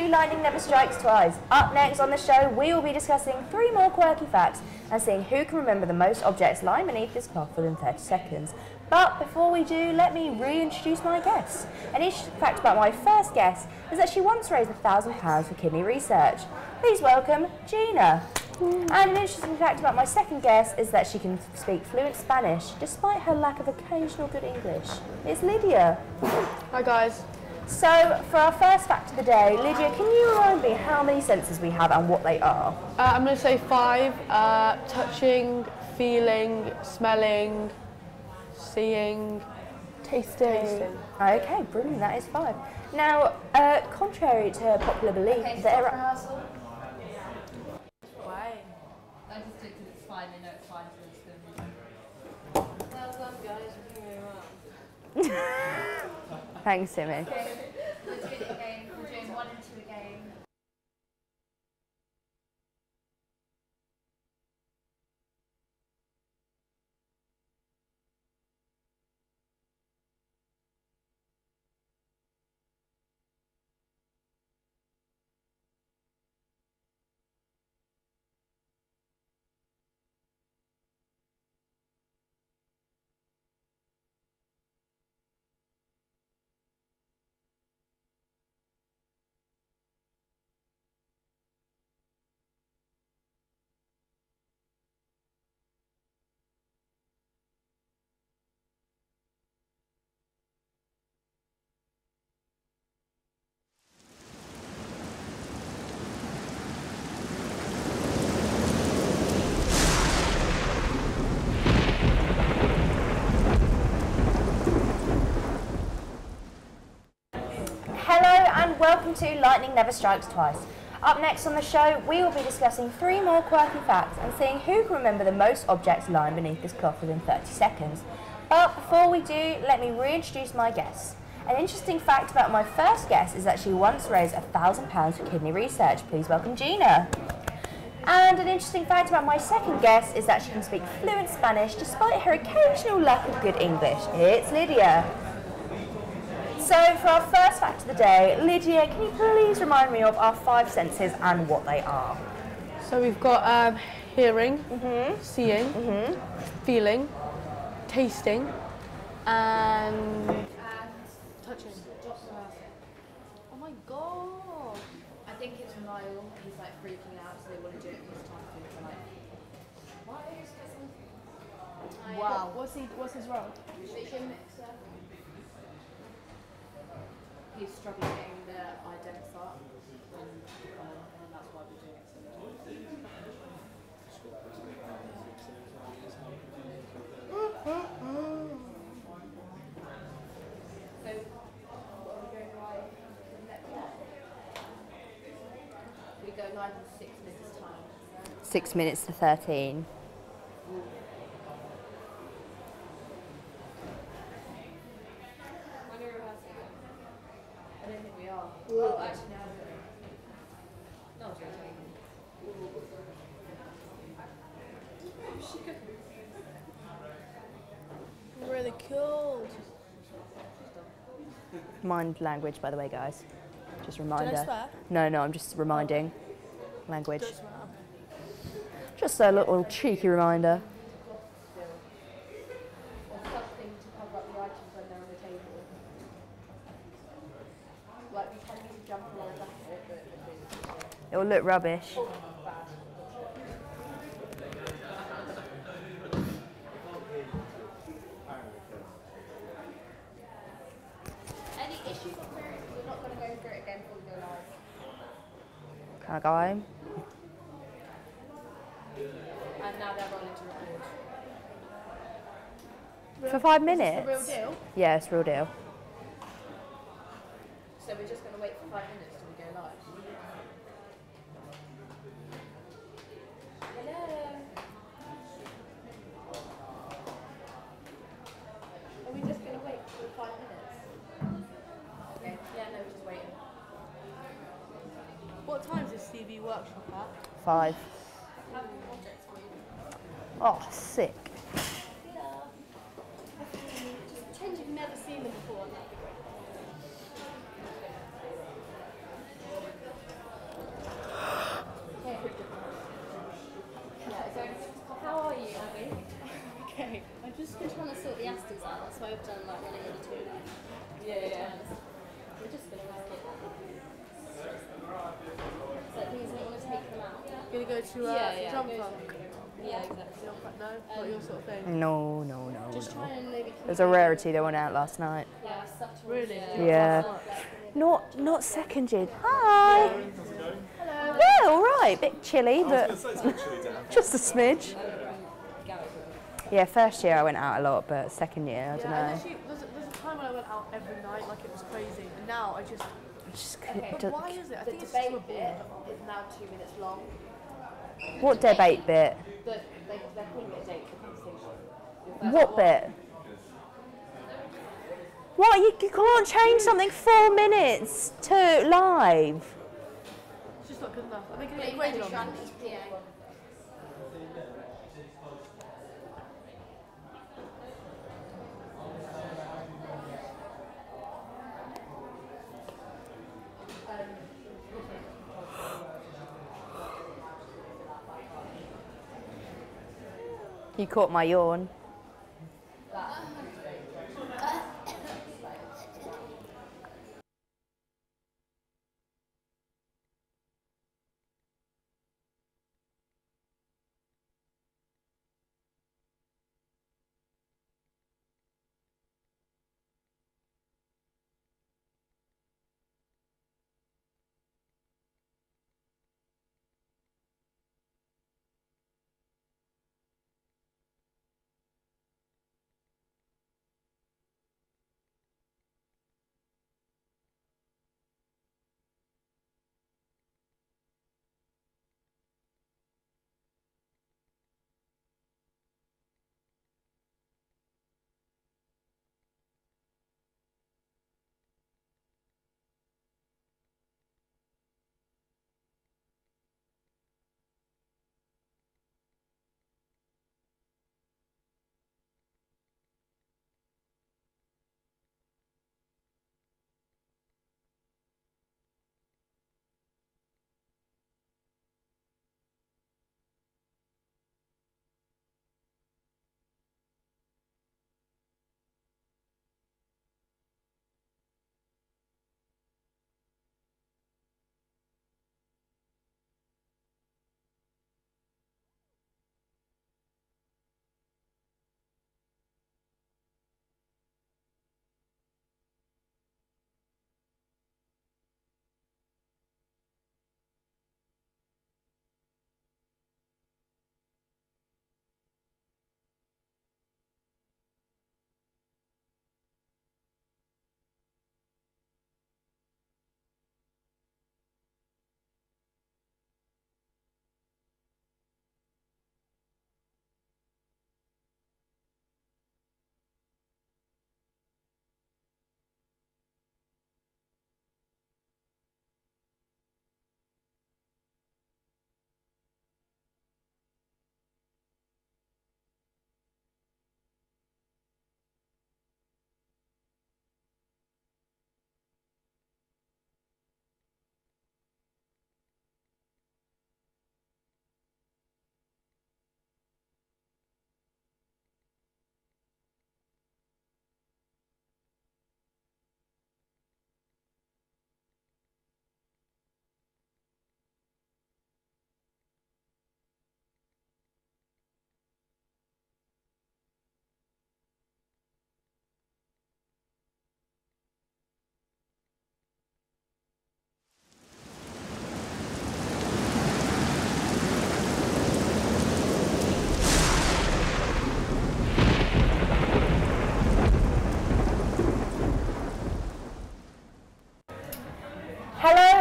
to Lightning Never Strikes Twice. Up next on the show, we will be discussing 3 more quirky facts and seeing who can remember the most objects lying beneath this cloth within 30 seconds. But before we do, let me reintroduce my guest. An interesting fact about my first guest is that she once raised £1,000 for kidney research. Please welcome Gina. And an interesting fact about my second guest is that she can speak fluent Spanish despite her lack of occasional good English. It's Lydia. Hi guys. So, for our first fact of the day, Lydia, can you remind me how many senses we have and what they are? I'm going to say 5. Touching, feeling, smelling, seeing, tasting. Okay, brilliant, that is 5. Now, contrary to popular belief, there are... Why? I just did because it's fine, they know it's fine, so it's going to be well done, guys, we're doing well. Thanks, Timmy. Okay, let's do it again. We're doing 1 and 2 again. Welcome to Lightning Never Strikes Twice. Up next on the show, we will be discussing 3 more quirky facts and seeing who can remember the most objects lying beneath this cloth within 30 seconds. But before we do, let me reintroduce my guests. An interesting fact about my first guest is that she once raised £1,000 for kidney research. Please welcome Gina. And an interesting fact about my second guest is that she can speak fluent Spanish despite her occasional lack of good English. It's Lydia. So, for our first fact of the day, Lydia, can you please remind me of our 5 senses and what they are? So we've got hearing, seeing, feeling, tasting, and touching. Oh my god! I think it's Niall, he's like freaking out, so they want to do it this time. So like, why are you stressing? Wow. What's his role? Chicken mixer. He's struggling getting the identifier, and that's why we're doing it sometimes. So, what are we going live next time? We go live in 6 minutes time. 6 minutes to 13. I don't think we are. Oh, actually, no. No, Really cool. Mind language, by the way, guys. Just a reminder. Did I swear? No, I'm just reminding. Language. Don't swear. Just a little cheeky reminder. or something to cover up the items when they're on the table. Like we can use a jumper or a jacket, but It will look rubbish. bad. Any issues or queries? We're not going to go through it again before we go live. Can I go home? And now they're rolling to record. For 5 minutes? Is this the real deal? Yeah, it's real deal. So we're just going to wait for 5 minutes till we go live. Hello. Are we just going to wait for 5 minutes? Okay. Yeah, no, we're just waiting. What time is this CV workshop at? 5. Have any projects for you? Oh, sick. Just change if you've never seen them before, and that'd be great. that's why we've done like running with the two. Yeah. We're just gonna risk it. So that means we want to take them out. Gonna go to jump funk? Yeah, exactly. No, not your sort of thing. No. Just try and maybe. It was a rarity they went out last night. Yeah, such a Really? Yeah. Not second year. Hi. Hello. Yeah, all right. Bit chilly, but just a smidge. Yeah, first year I went out a lot, but second year I don't know. Actually, there's a time when I went out every night, like it was crazy, and now I just. But why is it? I think it's just a bit. is now 2 minutes long. What debate bit? They're calling it a date for conversation. What bit? What? You can't change something 4 minutes to live. It's just not good enough. Are they going to get graded on that? You caught my yawn.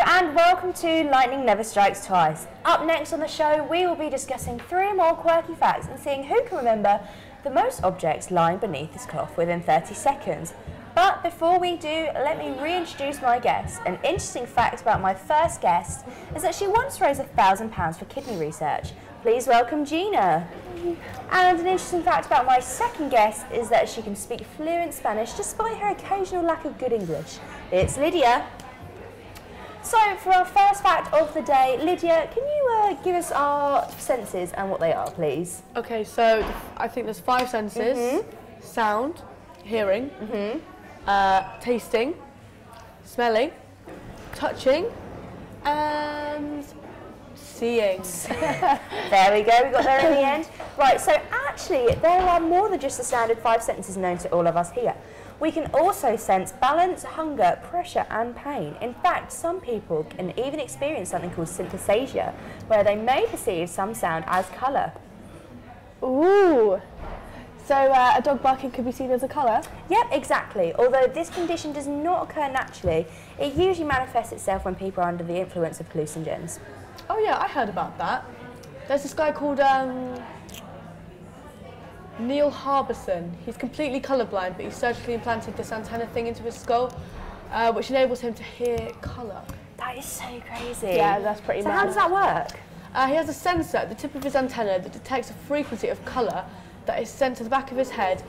And welcome to Lightning Never Strikes Twice. Up next on the show, we will be discussing 3 more quirky facts and seeing who can remember the most objects lying beneath this cloth within 30 seconds. But before we do, let me reintroduce my guest. An interesting fact about my first guest is that she once raised £1,000 for kidney research. Please welcome Gina. And an interesting fact about my second guest is that she can speak fluent Spanish despite her occasional lack of good English. It's Lydia. So, for our first fact of the day, Lydia, can you give us our senses and what they are, please? Okay, so I think there's 5 senses. Sound, hearing, tasting, smelling, touching, and seeing. There we go, we got there in the end. Right, so actually there are more than just the standard 5 senses known to all of us here. We can also sense balance, hunger, pressure and pain. In fact, some people can even experience something called synesthesia, where they may perceive some sound as colour. Ooh. So a dog barking could be seen as a colour? Yep, exactly. Although this condition does not occur naturally, it usually manifests itself when people are under the influence of hallucinogens. Oh yeah, I heard about that. There's this guy called Neil Harbison. He's completely colourblind, but he surgically implanted this antenna thing into his skull, which enables him to hear colour. That is so crazy. Yeah, that's pretty mad. So how does that work? He has a sensor at the tip of his antenna that detects a frequency of colour that is sent to the back of his head,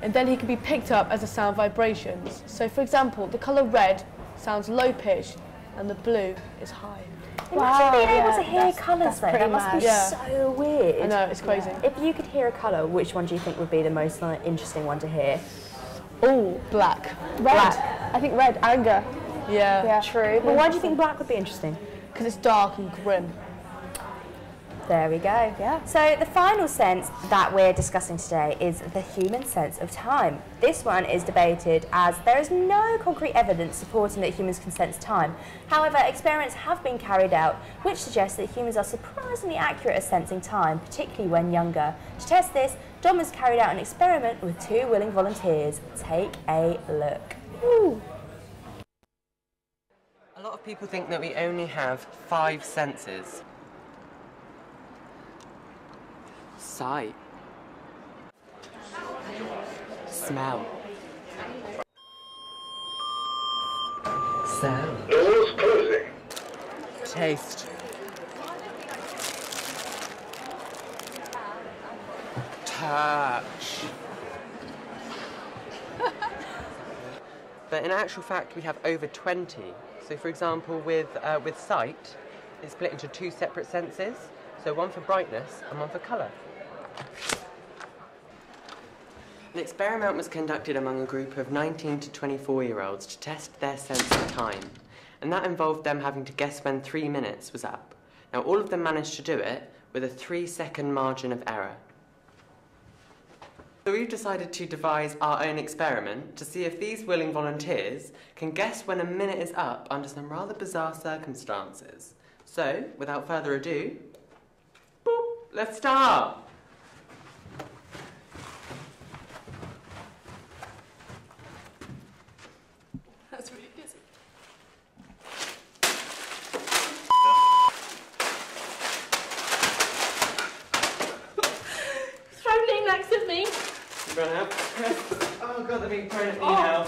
and then he can be picked up as the sound vibrations. So for example, the colour red sounds low pitched and the blue is high. Imagine being able to hear colours though, that must be mad. so weird. I know, it's crazy. If you could hear a colour, which one do you think would be the most interesting one to hear? Oh, black. Red. Black. I think red, anger. Yeah. True. But why do you think black would be interesting? Because it's dark and grim. There we go. Yeah. So the final sense that we're discussing today is the human sense of time. This one is debated as there is no concrete evidence supporting that humans can sense time. However, experiments have been carried out which suggest that humans are surprisingly accurate at sensing time, particularly when younger. To test this, Dom has carried out an experiment with 2 willing volunteers. Take a look. Ooh. A lot of people think that we only have 5 senses. Sight, smell, sound, Doors closing. taste, touch. But in actual fact, we have over 20. So, for example, with sight, it's split into 2 separate senses. So one for brightness and one for colour. An experiment was conducted among a group of 19 to 24-year-olds to test their sense of time, and that involved them having to guess when 3 minutes was up. Now, all of them managed to do it with a 3-second margin of error. So we've decided to devise our own experiment to see if these willing volunteers can guess when a minute is up under some rather bizarre circumstances. So, without further ado, boop, let's start! That's really busy. Throw next at me. Run out. Oh god, they're being thrown at me now.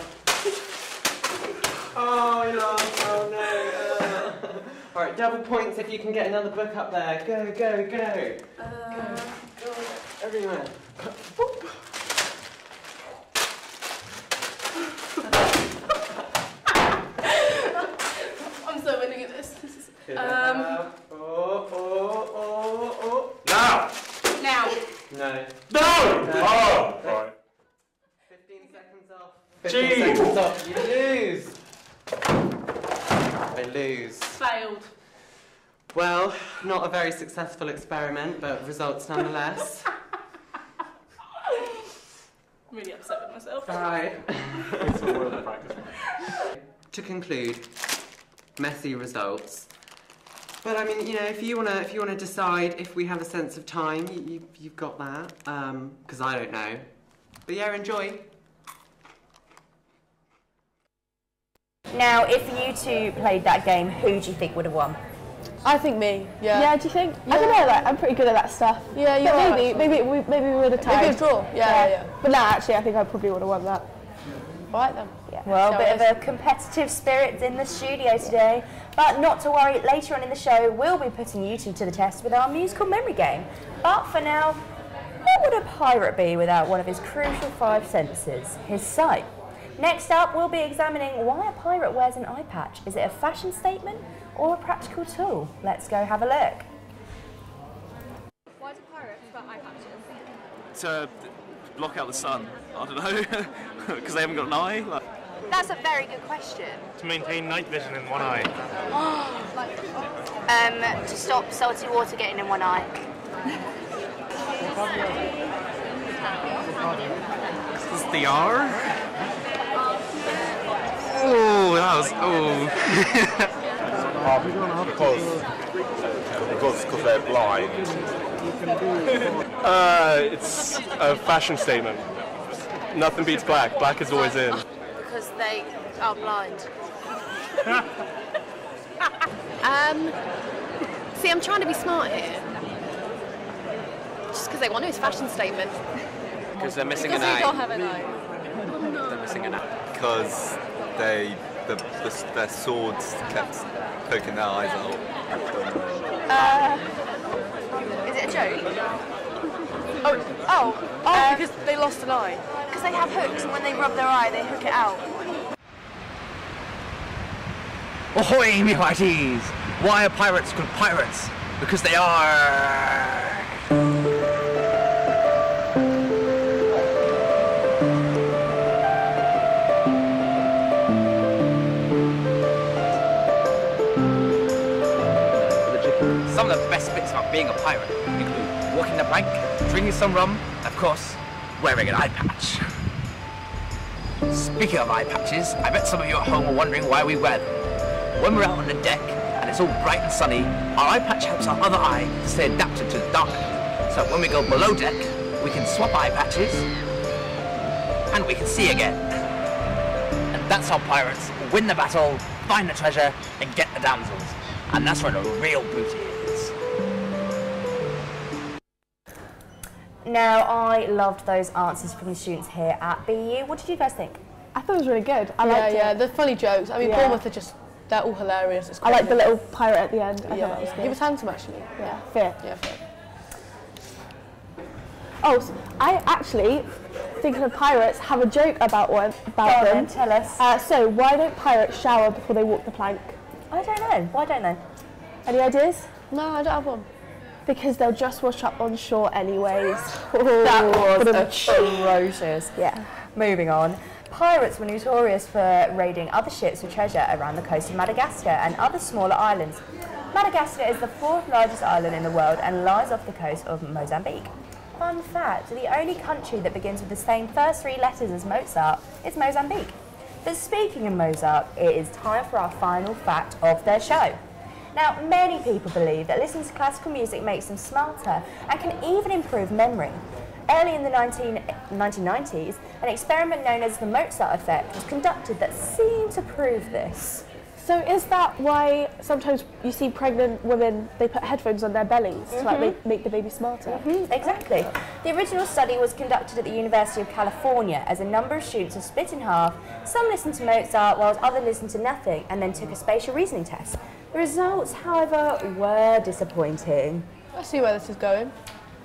Oh no, oh no. Alright, double points if you can get another book up there. Go, go, go. Go, everywhere. I'm so winning at this. Now! Now! No. No! Oh! Right. 15 seconds off. Jeez. 15 seconds off. You lose. They lose. Failed. Well, not a very successful experiment, but results nonetheless. I'm really upset with myself. Right. It's a world of practice. To conclude, messy results. But I mean, you know, if you wanna decide if we have a sense of time, you've got that. Because I don't know. But yeah, enjoy. Now, if you two played that game, who do you think would have won? I think me. Yeah. Yeah, do you think? I don't know, like, I'm pretty good at that stuff. Yeah, you but are, maybe we would have tied. Maybe a draw. Yeah. But no, actually, I think I probably would have won that. All right then. Yeah. Well, a So bit of a competitive spirit in the studio today. But not to worry, later on in the show, we'll be putting you two to the test with our musical memory game. But for now, what would a pirate be without one of his crucial 5 senses, his sight? Next up, we'll be examining why a pirate wears an eye patch. Is it a fashion statement or a practical tool? Let's go have a look. Why do pirates wear eye patches? To block out the sun. I don't know, because they haven't got an eye. Like. That's a very good question. To maintain night vision in one eye. To stop salty water getting in one eye. This is the R? Oh, that was, Because they're blind. It's a fashion statement. Nothing beats black. Black is always in. Because they are blind. See, I'm trying to be smart here. Just because they want to, it's a fashion statement. because they're missing Because an they eye. don't have an eye. They're missing an eye. Because their swords kept poking their eyes out. Is it a joke? Because they lost an eye. Because they have hooks and when they rub their eye, they hook it out. Ahoy, me hearties! Why are pirates called pirates? Because they are... Some of the best bits about being a pirate include walking the plank, drinking some rum, and of course, wearing an eye patch. Speaking of eye patches, I bet some of you at home are wondering why we wear them. When we're out on the deck and it's all bright and sunny, our eye patch helps our other eye to stay adapted to the dark. So when we go below deck, we can swap eye patches and we can see again. And that's how pirates win the battle, find the treasure, and get the damsels. And that's where the real booty is. Now, I loved those answers from the students here at BU. What did you guys think? I thought it was really good. I liked it. Yeah, the funny jokes. I mean, Yeah. Bournemouth are just, they're all hilarious. It's I like the crazy. little pirate at the end. I thought that was good. He was handsome, actually. Yeah, fair. Yeah, fair. Oh, so I actually, thinking of pirates, have a joke about Go on them. then, tell us. So, why don't pirates shower before they walk the plank? I don't know. Why don't they? Any ideas? No, I don't have one. Because they'll just wash up on shore anyways. That was atrocious. Yeah. Moving on. Pirates were notorious for raiding other ships for treasure around the coast of Madagascar and other smaller islands. Madagascar is the 4th largest island in the world and lies off the coast of Mozambique. Fun fact, the only country that begins with the same first 3 letters as Mozart is Mozambique. But speaking of Mozart, it is time for our final fact of their show. Now, many people believe that listening to classical music makes them smarter and can even improve memory. Early in the 1990s, an experiment known as the Mozart effect was conducted that seemed to prove this. So is that why sometimes you see pregnant women, they put headphones on their bellies to like make the baby smarter? Exactly. The original study was conducted at the University of California as a number of students were split in half. Some listened to Mozart whilst others listened to nothing and then took a spatial reasoning test. The results, however, were disappointing. I see where this is going.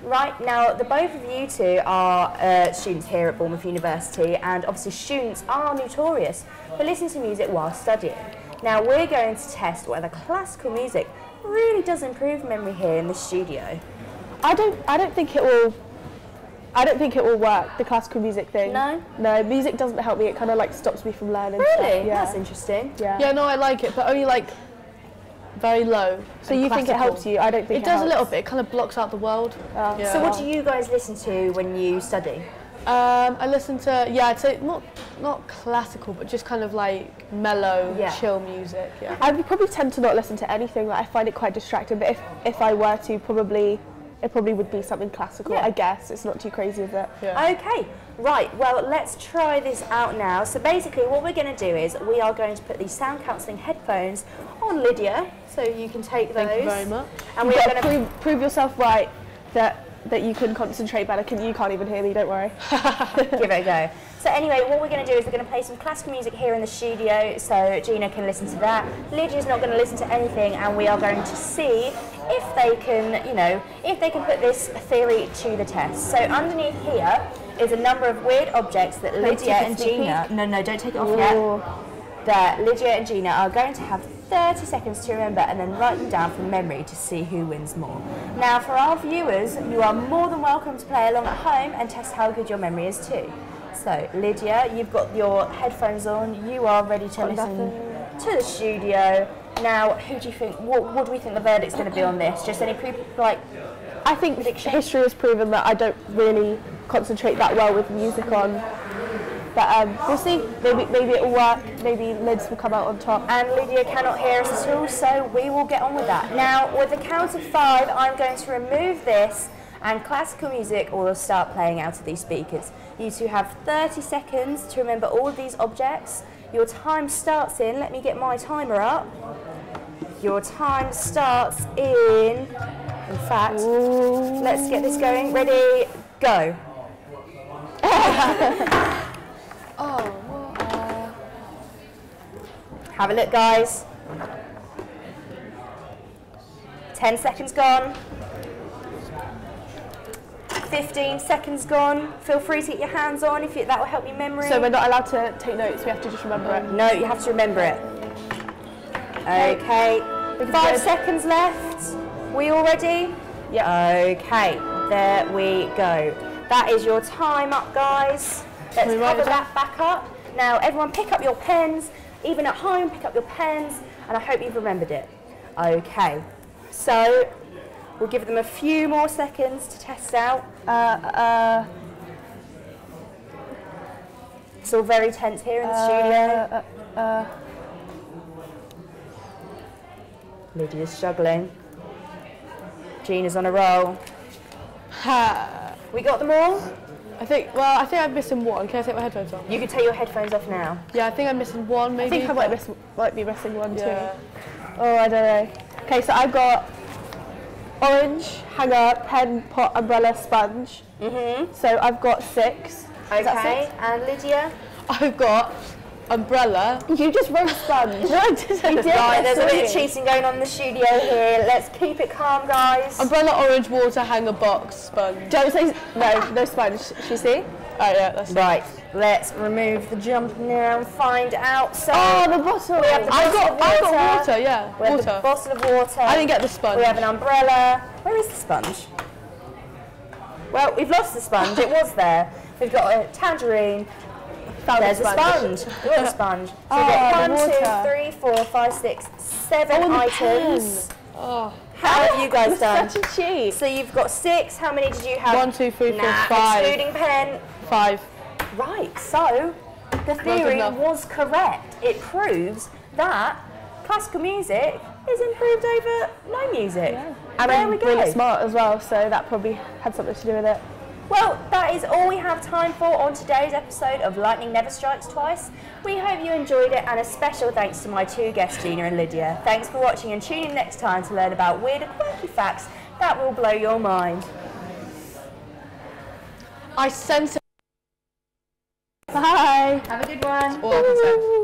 Right, now the both of you two are students here at Bournemouth University, and obviously students are notorious for listening to music while studying. Now we're going to test whether classical music really does improve memory here in the studio. I don't think it will work, the classical music thing. No? No, music doesn't help me, it kind of like stops me from learning Really? stuff. Yeah. That's interesting. Yeah, no, I like it, but only like very low. So you think it helps you? I don't think It does a helps. little bit. It kind of blocks out the world. Yeah. So what do you guys listen to when you study? I listen to, I'd say not classical, but just kind of like mellow, chill music. Yeah. I would probably tend to not listen to anything. Like I find it quite distracting. But if I were to, it probably would be something classical. Yeah. I guess it's not too crazy, is it? Yeah. Okay, right, well let's try this out now. So basically what we're going to do is we are going to put these sound cancelling headphones on Lydia, so you can take those. Thank you very much. And we are going to prove yourself right that you can concentrate better. You can't even hear me, don't worry. give it a go. So anyway, what we're going to do is we're going to play some classical music here in the studio, so Gina can listen to that. Lydia's not going to listen to anything, and we are going to see if they can, if they can put this theory to the test. So underneath here is a number of weird objects that Lydia and Gina... No, don't take it off yet. That Lydia and Gina are going to have 30 seconds to remember and then write them down from memory to see who wins more. Now for our viewers, you are more than welcome to play along at home and test how good your memory is too. So Lydia, you've got your headphones on, you are ready to listen to the studio. Now, who do you think, what do we think the verdict's going to be on this? Just any I think history has proven that I don't really concentrate that well with music on. But we'll see. Maybe it'll work. Maybe Lids will come out on top. And Lydia cannot hear us at all, so we will get on with that. Now, with the count of 5, I'm going to remove this, and classical music will start playing out of these speakers. You two have 30 seconds to remember all of these objects. Your time starts in. Let me get my timer up. Your time starts in fact, let's get this going. Ready, go. Have a look, guys. 10 seconds gone. 15 seconds gone. Feel free to get your hands on if that will help your memory. So we're not allowed to take notes, we have to just remember it? No, you have to remember it. Okay, 5 seconds left. We all ready? Yeah. Okay, there we go. That is your time up, guys. Let's cover that back up. Now, everyone pick up your pens. Even at home, pick up your pens, and I hope you've remembered it. Okay, so we'll give them a few more seconds to test out. It's all very tense here in the studio. Lydia's struggling. Gina's on a roll. We got them all? I think I'm missing one. Can I take my headphones off? You can take your headphones off now. Yeah, I think I'm missing one, maybe. I think I might be missing one too. Yeah. Oh, I don't know. Okay, so I've got orange, hanger, pen, pot, umbrella, sponge. So I've got 6. Okay, and Lydia? I've got umbrella. You just wrote sponge. No, I didn't. Right, there's a bit of cheating going on in the studio here. Let's keep it calm, guys. Umbrella, orange, water, hanger, box, sponge. Don't say no sponge. Should you see? Oh yeah, that's right. Let's remove the jump now and find out. So the bottle. We have the I got water. Yeah, we have the bottle of water. I didn't get the sponge. We have an umbrella. Where is the sponge? Well, we've lost the sponge. It was there. We've got a tangerine. There's a sponge. We've got a sponge. So we've got 1, 2, 3, 4, 5, 6, 7 items. Oh. How have you guys done? Such a cheat. So you've got 6. How many did you have? 1, 2, 3, 4, 5. Excluding pen. 5. Right. So the theory was correct. It proves that classical music is improved over no music. Yeah. And there we go. Really smart as well, so that probably had something to do with it. Well, that is all we have time for on today's episode of Lightning Never Strikes Twice. We hope you enjoyed it, and a special thanks to my 2 guests, Gina and Lydia. Thanks for watching, and tune in next time to learn about weird and quirky facts that will blow your mind. I sense it. Bye. Have a good one. All I can say.